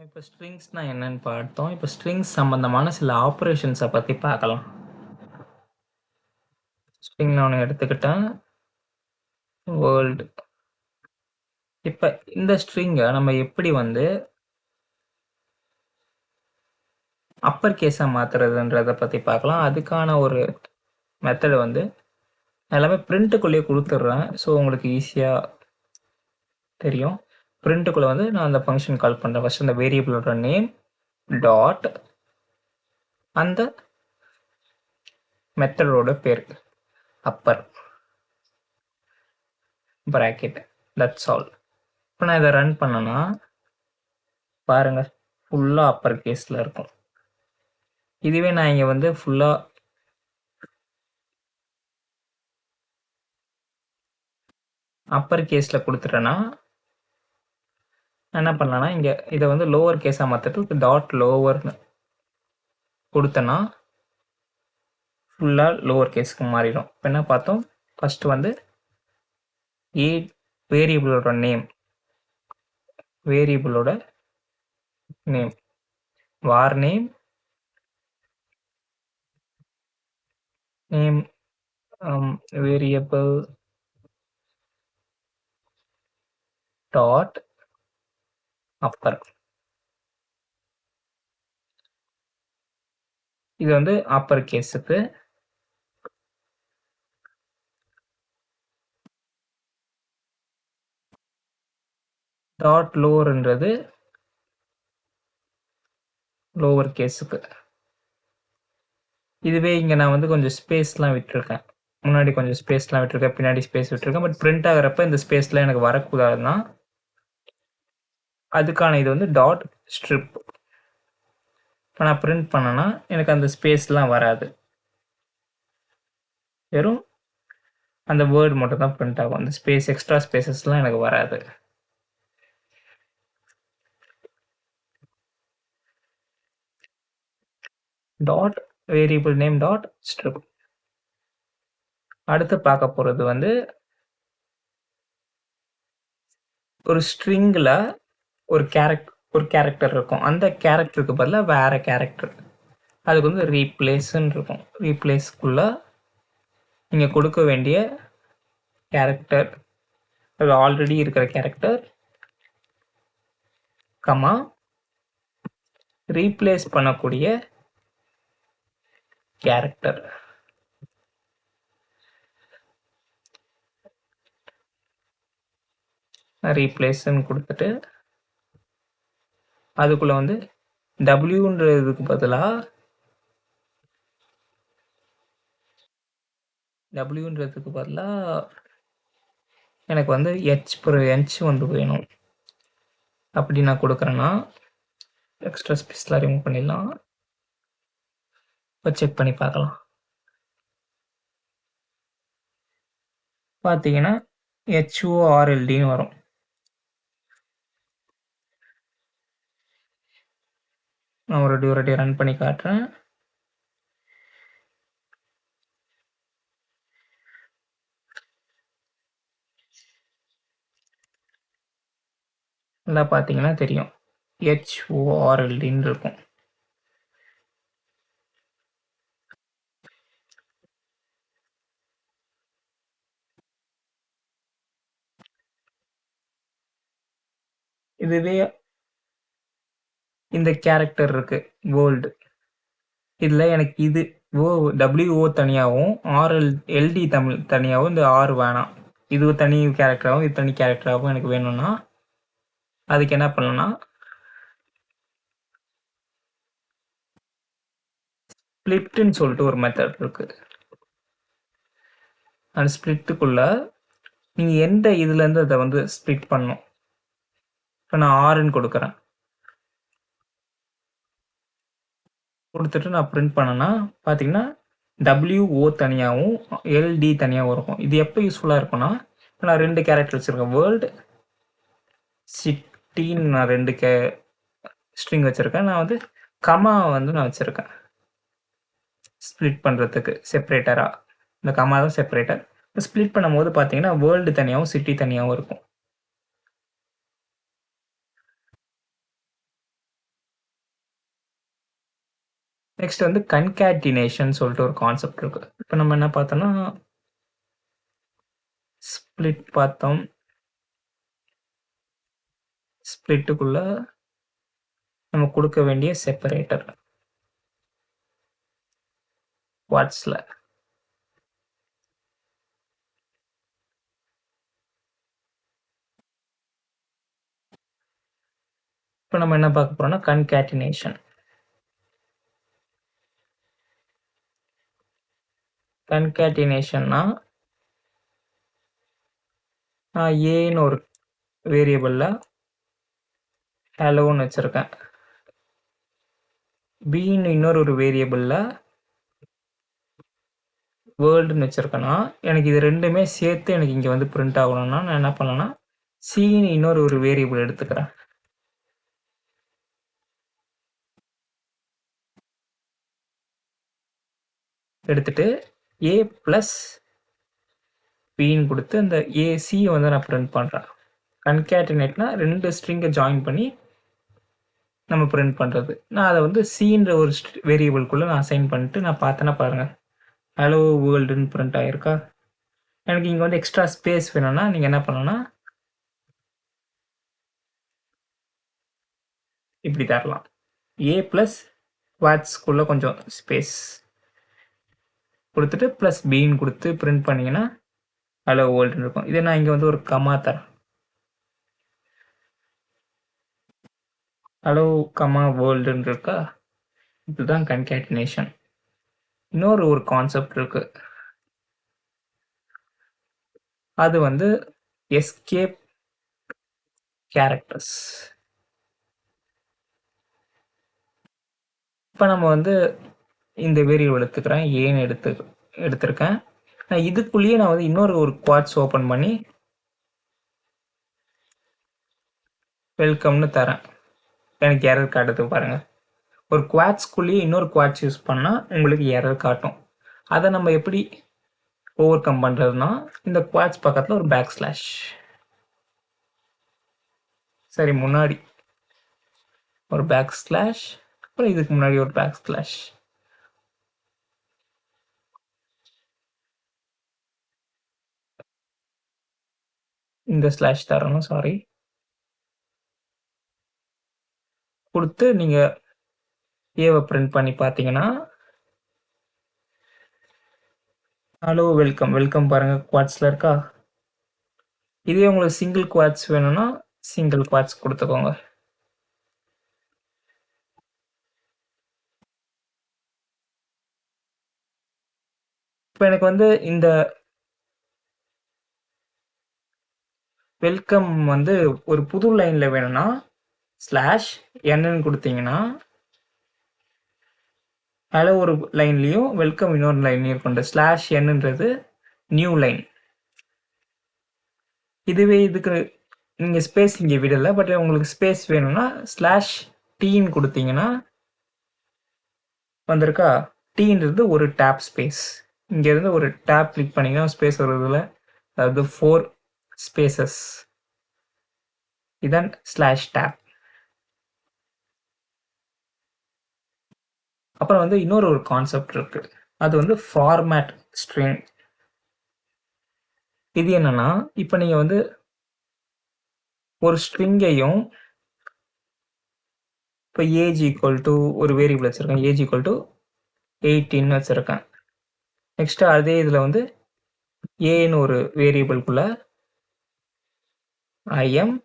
இப்போ ஸ்ட்ரிங்ஸ்னா என்னன்னு பார்த்தோம். இப்போ ஸ்ட்ரிங்ஸ் சம்பந்தமான சில ஆப்பரேஷன்ஸை பற்றி பார்க்கலாம். ஸ்ட்ரிங்னு ஒன்று எடுத்துக்கிட்டேன். வேர்ல்டு. இப்போ இந்த ஸ்ட்ரிங்கை நம்ம எப்படி அப்பர் கேஸாக மாற்றுறதுன்றதை பற்றி பார்க்கலாம். அதுக்கான ஒரு மெத்தடு எல்லாமே பிரிண்ட்டுக்குள்ளேயே கொடுத்துட்றேன். ஸோ உங்களுக்கு ஈஸியாக தெரியும். பிரிண்ட்டுக்குள்ளே நான் அந்த ஃபங்க்ஷன் கால் பண்ணுறேன். ஃபஸ்ட் அந்த வேரியபிளோட நேம் டாட் அந்த மெத்தடோட பேர் அப்பர் ப்ராக்கெட். That's all. இப்போ நான் இதை ரன் பண்ணேன்னா பாருங்கள், ஃபுல்லாக அப்பர் கேஸில் இருக்கும். இதுவே நான் இங்கே ஃபுல்லாக அப்பர் கேஸில் கொடுத்துட்டேன்னா என்ன பண்ணலான்னா இங்கே இதை லோவர் கேஸாக மாற்றிட்டு டாட் லோவர்னு கொடுத்தேன்னா ஃபுல்லாக லோவர் கேஸுக்கு மாறிடும். இப்போ என்ன பார்த்தோம், first A வேரியபிளோட name war name variable dot Appar. இது அப்பர் கேஸுக்கு. டாட் லோவர்ன்றது லோவர் கேஸுக்கு. இதுவே இங்கே நான் கொஞ்சம் ஸ்பேஸ்லாம் விட்டுருக்கேன். முன்னாடி கொஞ்சம் ஸ்பேஸ்லாம் விட்டுருக்கேன், பின்னாடி ஸ்பேஸ் விட்டுருக்கேன். பட் பிரிண்ட் ஆகிறப்ப இந்த ஸ்பேஸ்லாம் எனக்கு வரக்கூடாதுன்னா அதுக்கான இது டாட் ஸ்ட்ரிப். இப்போ நான் பிரிண்ட் பண்ணேன்னா எனக்கு அந்த ஸ்பேஸ்லாம் வராது, வெறும் அந்த வேர்டு மட்டும் தான் பிரிண்ட் ஆகும். அந்த ஸ்பேஸ் எக்ஸ்ட்ரா ஸ்பேசஸ்லாம் எனக்கு வராது. Dot variable name dot strip. அடுத்து பார்க்க போகிறது ஒரு ஸ்ட்ரிங்கில் ஒரு கேரக்டர் இருக்கும். அந்த கேரக்டருக்கு பதிலாக வேற கேரக்டர், அதுக்கு ரீப்ளேஸ்ன்னு இருக்கும். ரீப்ளேஸ்க்குள்ள நீங்கள் கொடுக்க வேண்டிய கேரக்டர், அது ஆல்ரெடி இருக்கிற கேரக்டர் கமா ரீப்ளேஸ் பண்ணக்கூடிய கேரக்டர். ரீப்ளேஸ்ன்னு கொடுத்துட்டு அதுக்குள்ள டபிள்யூன்றதுக்கு பதிலாக எனக்கு ஹெச் வேணும். அப்படி நான் கொடுக்குறேன்னா எக்ஸ்ட்ரா ஸ்பேஸ்லாம் ரிமூவ் பண்ணிடலாம். இப்போ செக் பண்ணி பார்க்கலாம். பார்த்தீங்கன்னா HORLDன்னு வரும். நான் ஒரு டியூரட்டி ரன் பண்ணி காட்டுறேன். நல்லா பார்த்தீங்கன்னா தெரியும், HORLDன்னு இருக்கும். இதுவே இந்த கேரக்டர் இருக்கு வேர்ல்டு, இதில் எனக்கு இது WO தனியாகவும் RLD தமிழ் தனியாகவும் இந்த R வேணாம். இது தனி கேரக்டராகவும் இது தனி கேரக்டராகவும் எனக்கு வேணும்னா அதுக்கு என்ன பண்ணணும்னா ஸ்ப்ளிட்னு சொல்லிட்டு ஒரு மெத்தட் இருக்கு. அந்த ஸ்ப்ளிட்டுக்குள்ள நீங்கள் எந்த இதுலேருந்து அதை ஸ்ப்ளிட் பண்ணணும். இப்போ நான் ஆறுன்னு கொடுக்குறேன். கொடுத்துட்டு நான் பிரிண்ட் பண்ணேன்னா பார்த்தீங்கன்னா WO தனியாகவும் LD தனியாகவும் இருக்கும். இது எப்போ யூஸ்ஃபுல்லாக இருக்கும்னா, இப்போ நான் 2 கேரக்டர் வச்சுருக்கேன். வேர்ல்டு சிட்டின்னு நான் 2 ஸ்ட்ரிங் வச்சுருக்கேன். நான் கமா நான் வச்சுருக்கேன் ஸ்ப்ளிட் பண்ணுறதுக்கு செப்பரேட்டராக. இந்த கமா தான் செப்பரேட்டர். ஸ்ப்ளிட் பண்ணும்போது பார்த்தீங்கன்னா வேர்ல்டு தனியாகவும் சிட்டி தனியாகவும் இருக்கும். நெக்ஸ்ட் வந்து கன்கேட்டினேஷன் சொல்லிட்டு ஒரு கான்செப்ட் இருக்கு. இப்போ நம்ம என்ன பார்த்தோம்னா ஸ்ப்ளிட் பார்த்தோம். ஸ்ப்ளிட்டுக்குள்ள நம்ம கொடுக்க வேண்டிய செப்பரேட்டர் வாட்ஸ்ல. இப்போ நம்ம என்ன பார்க்க போறோம்னா கன்கேட்டினேஷன். கன்கேட்டினேஷன்னா நான் ஏன்னு ஒரு வேரியபிள்ல ஹலோன்னு வச்சிருக்கேன். பின்னு இன்னொரு வேரியபிள்ல வேர்ல்டுன்னு வச்சிருக்கேன்னா எனக்கு இது ரெண்டுமே சேர்த்து எனக்கு இங்கே வந்து பிரிண்ட் ஆகணும்னா நான் என்ன பண்ணேன்னா சின்னு இன்னொரு வேரியபிள் எடுத்துக்கிறேன். எடுத்துட்டு ஏ ப்ளஸ் பின்னு கொடுத்து அந்த ஏசியை வந்து நான் பிரிண்ட் பண்ணுறேன். கன்கேட்டினேட்னா ரெண்டு ஸ்ட்ரிங்கை ஜாயின் பண்ணி நம்ம பிரிண்ட் பண்ணுறது. நான் அதை வந்து சின்ற ஒரு வேரியபிள்குள்ளே நான் அசைன் பண்ணிட்டு நான் பார்த்தேன்னா பாருங்கள் ஹலோ வேர்ல்டுன்னு பிரிண்ட் ஆகிருக்கா. எனக்கு இங்கே வந்து எக்ஸ்ட்ரா ஸ்பேஸ் வேணும்னா நீங்கள் என்ன பண்ணணும்னா இப்படி தரலாம். ஏ ப்ளஸ் வாட்ஸ்குள்ளே கொஞ்சம் ஸ்பேஸ் கொடுத்துட்டு ப்ளஸ் பின்னு கொடுத்து பிரிண்ட் பண்ணிங்கன்னா ஹலோ வேர்ல்டுன்னு இருக்கும். இதே நான் இங்கே வந்து ஒரு கமா தரேன். ஹலோ கமா வேர்ல்டுன்னு இருக்கா. இதுதான் கன்கேட்டினேஷன். இன்னொரு கான்செப்ட் இருக்கு. அது வந்து எஸ்கேப் கேரக்டர்ஸ். இப்போ நம்ம வந்து இந்த வேரியபிள் எடுத்துக்கிறேன், ஏன்னு எடுத்திருக்கேன். நான் இதுக்குள்ளேயே நான் வந்து இன்னொரு குவாட்ஸ் ஓப்பன் பண்ணி வெல்கம்னு தரேன். எனக்கு எரர் காட்டுது பாருங்கள். ஒரு குவாட்ஸ்குள்ளேயே இன்னொரு குவாட்ஸ் யூஸ் பண்ணால் உங்களுக்கு எரர் காட்டும். அதை நம்ம எப்படி ஓவர் கம் பண்ணுறதுனா இந்த குவாட்ஸ் பக்கத்தில் ஒரு பேக் ஸ்லாஷ், சரி முன்னாடி ஒரு பேக் ஸ்லாஷ், அப்புறம் இதுக்கு முன்னாடி ஒரு பேக் ஸ்லாஷ். இந்த ஸ்லாஷ் தரணும், சாரி, கொடுத்து நீங்கள் ஏவை பிரிண்ட் பண்ணி பார்த்தீங்கன்னா ஹலோ வெல்கம் வெல்கம் பாருங்கள் குவாட்ஸில் இருக்கா. இதே உங்களுக்கு சிங்கிள் குவாட்ஸ் வேணும்னா சிங்கிள் குவாட்ஸ் கொடுத்துக்கோங்க. இப்போ எனக்கு வந்து இந்த வெல்கம் வந்து ஒரு புது லைனில் வேணும்னா ஸ்லாஷ் என்னன்னு கொடுத்தீங்கன்னா ஹலோ ஒரு லைன்லேயும் வெல்கம் இன்னொரு லைன்லையும் இருக்கும். ஸ்லாஷ் என்னன்றது நியூ லைன். இதுவே இதுக்கு நீங்கள் ஸ்பேஸ் இங்கே விடலை, பட் உங்களுக்கு ஸ்பேஸ் வேணும்னா ஸ்லாஷ் டீன்னு கொடுத்தீங்கன்னா வந்திருக்கா. டீன்றது ஒரு டேப் ஸ்பேஸ். இங்கேருந்து ஒரு டேப் கிளிக் பண்ணிங்கன்னா ஸ்பேஸ் வருதுல, அதாவது 4 ஸ்பேசஸ். இதான் ஸ்லாஷ் டேப். அப்புறம் வந்து இன்னொரு கான்செப்ட் இருக்கு. அது வந்து ஃபார்மேட் ஸ்ட்ரிங். இது என்னன்னா இப்போ நீங்கள் வந்து ஒரு ஸ்ட்ரிங்கையும் இப்போ ஏஜ் ஈக்குவல் டு ஒரு வேரியபிள் வச்சுருக்கேன், ஏஜ் ஈக்குவல் டு 18 வச்சுருக்கேன். நெக்ஸ்ட் அதே இதில் வந்து ஏன்னு ஒரு வேரியபிள்குள்ள ஐஎம்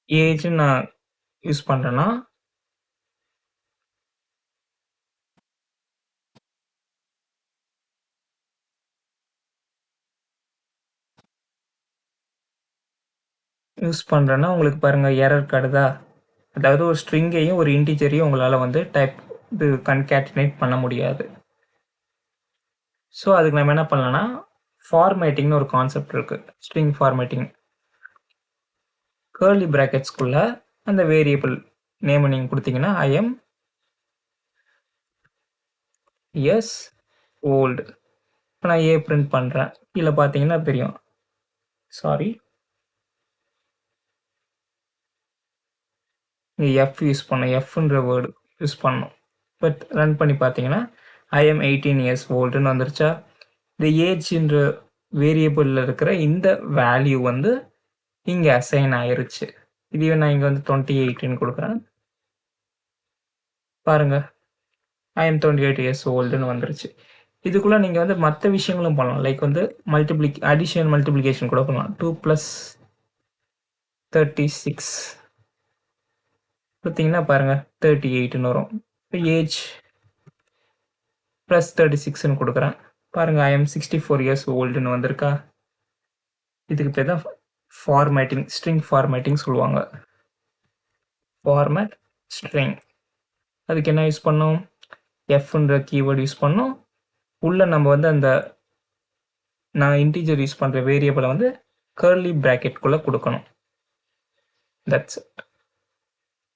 ஏஜ்னு நான் யூஸ் பண்ணுறேன்னா உங்களுக்கு பாருங்கள் எரர் காட்டுதா. அதாவது ஒரு ஸ்ட்ரிங்கையும் ஒரு இன்டிஜரையும் உங்களால் வந்து இது கன்கேட்டினேட் பண்ண முடியாது. ஸோ அதுக்கு நம்ம என்ன பண்ணலாம்னா ஃபார்மேட்டிங்னு ஒரு கான்செப்ட் இருக்குது. String formatting. கர்லி ப்ராக்கெட்ஸ்குள்ள அந்த வேரியபிள் நேம் நீங்கள் கொடுத்தீங்கன்னா ஐஎம் எஸ் ஓல்டு. இப்போ நான் ஏ பிரிண்ட் பண்ணுறேன். கீழே பார்த்தீங்கன்னா தெரியும், சாரி இங்கே எஃப் யூஸ் பண்ணோம், எஃப்ன்ற வேர்டு யூஸ் பண்ணோம். பட் ரன் பண்ணி பார்த்தீங்கன்னா ஐ எம் 18 இயர்ஸ் ஓல்டுன்னு வந்துருச்சா. இந்த ஏஜ்ன்ற வேரியபிளில் இருக்கிற இந்த வேல்யூ வந்து இங்கே அசைன் ஆயிருச்சு. இதுவே நான் இங்கே வந்து 28ன்னு கொடுக்குறேன். பாருங்கள், ஐ எம் 28 இயர்ஸ் ஓல்டுன்னு வந்துருச்சு. இதுக்குள்ளே நீங்கள் வந்து மற்ற விஷயங்களும் பண்ணலாம். லைக் வந்து அடிஷன் மல்டிப்ளிகேஷன் கூட பண்ணலாம். 2 + 36 பார்த்தீங்கன்னா பாருங்கள் 38ன்னு வரும். இப்போ ஏஜ் ப்ளஸ் 36ன்னு கொடுக்குறேன். பாருங்கள், ஐ எம் 64 இயர்ஸ் ஓல்டுன்னு வந்திருக்கா. இதுக்கு பேர் தான் ஃபார்மேட்டிங், ஸ்ட்ரிங் ஃபார்மேட்டிங் சொல்லுவாங்க. Format string. அதுக்கு என்ன யூஸ் பண்ணோம்? எஃப்ன்ற கீவேர்டு யூஸ் பண்ணோம். உள்ள நம்ம வந்து அந்த நான் இன்டீஜர் யூஸ் பண்ணுற வேரியபிளை வந்து கர்லி ப்ராக்கெட்குள்ளே கொடுக்கணும். That's it.